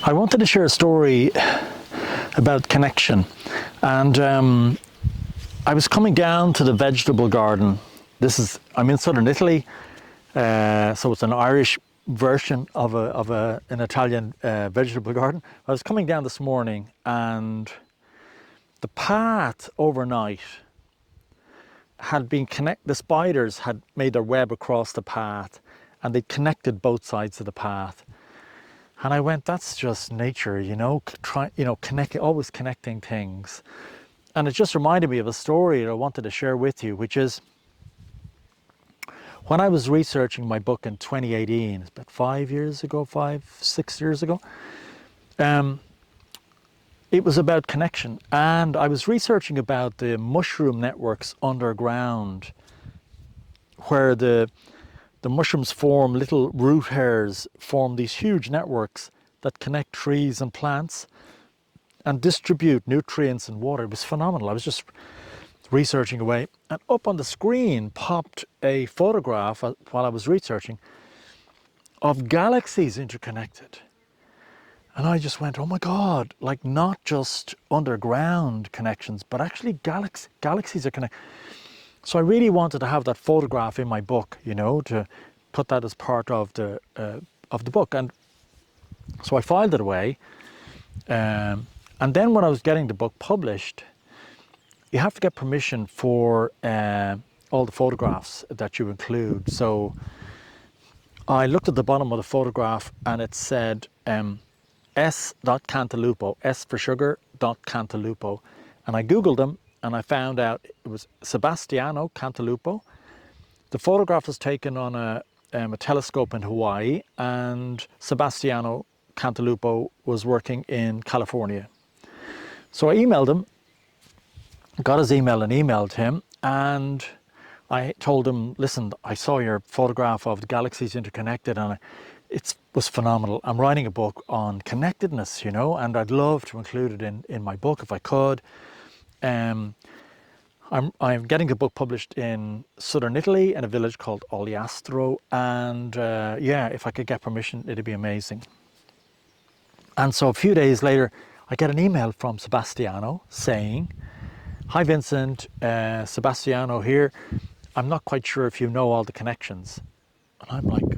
I wanted to share a story about connection, and I was coming down to the vegetable garden. I'm in southern Italy, so it's an Irish version of an Italian vegetable garden. I was coming down this morning, and the path overnight had been the spiders had made their web across the path, and they connected both sides of the path. And I went, that's just nature, always connecting things. And it just reminded me of a story that I wanted to share with you, which is when I was researching my book in 2018, it's about 6 years ago, it was about connection. And I was researching about the mushroom networks underground, where the mushrooms form little root hairs, form these huge networks that connect trees and plants and distribute nutrients and water. It was phenomenal. I was just researching away, and up on the screen popped a photograph while I was researching of galaxies interconnected. And I just went, oh my God, like not just underground connections, but actually galaxies are connected. So I really wanted to have that photograph in my book, to put that as part of the book. And so I filed it away. And then when I was getting the book published, you have to get permission for all the photographs that you include. So I looked at the bottom of the photograph, and it said S.Cantalupo, S for sugar, .Cantalupo. And I Googled them, and I found out it was Sebastiano Cantalupo. The photograph was taken on a telescope in Hawaii, and Sebastiano Cantalupo was working in California. So I emailed him, got his email and emailed him, and I told him, listen, I saw your photograph of the galaxies interconnected, and it was phenomenal. I'm writing a book on connectedness, and I'd love to include it in my book if I could. I'm getting the book published in southern Italy in a village called Ogliastro, and if I could get permission, it'd be amazing. And so a few days later, I get an email from Sebastiano saying, hi Vincent, Sebastiano here. I'm not quite sure if you know all the connections. And I'm like,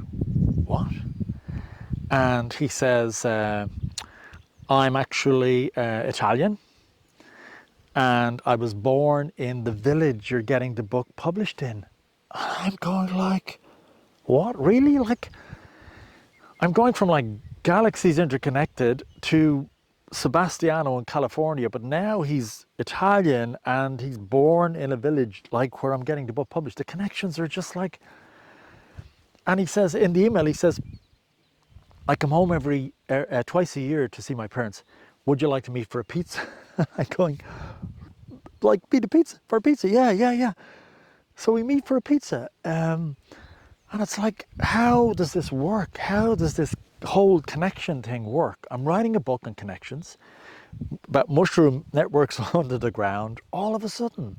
what? And he says, I'm actually Italian, and I was born in the village you're getting the book published in. And I'm going like, what, really? Like, I'm going from like galaxies interconnected to Sebastiano in California, but now he's Italian and he's born in a village like where I'm getting the book published. The connections are just like, and he says in the email, he says, I come home twice a year to see my parents. Would you like to meet for a pizza? I'm going, like, meet for a pizza? Yeah. So we meet for a pizza. And it's like, how does this work? How does this whole connection thing work? I'm writing a book on connections, about mushroom networks under the ground. All of a sudden,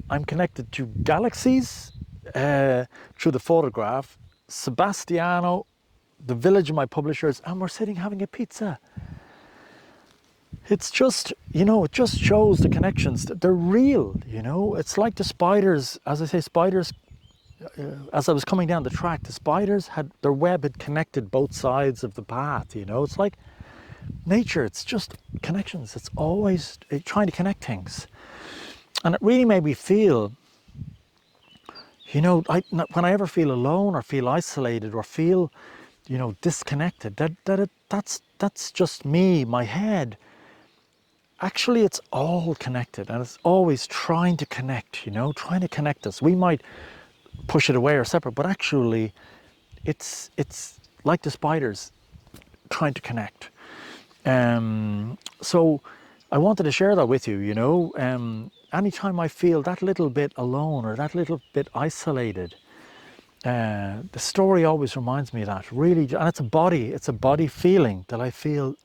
I'm connected to galaxies through the photograph, Sebastiano, the village of my publishers, and we're sitting having a pizza. It's just, it just shows the connections, that they're real, It's like the spiders, as I say, as I was coming down the track, the spiders their web had connected both sides of the path, It's like nature, it's just connections. It's always trying to connect things. And it really made me feel, when I ever feel alone or feel isolated or feel, disconnected, that's just me, my head. Actually, it's all connected, and it's always trying to connect, trying to connect us. We might push it away or separate, but actually it's like the spiders trying to connect. So I wanted to share that with you, anytime I feel that little bit alone or that little bit isolated, the story always reminds me of that, really. And it's a body feeling that I feel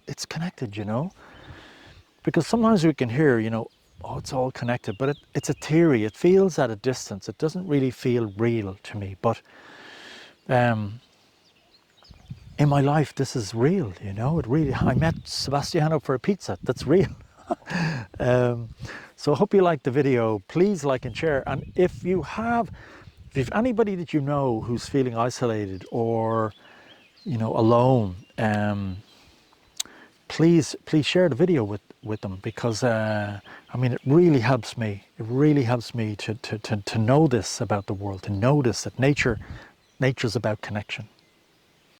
it's connected, because sometimes we can hear, oh, it's all connected, but it's a theory. It feels at a distance. It doesn't really feel real to me. But in my life, this is real, you know, it really, I met Sebastiano for a pizza, that's real. So I hope you liked the video. Please like and share. And if you've anybody that you know who's feeling isolated or, you know, alone, please share the video with them, because I mean, it really helps me. It really helps me to know this about the world, to know this, that nature's about connection.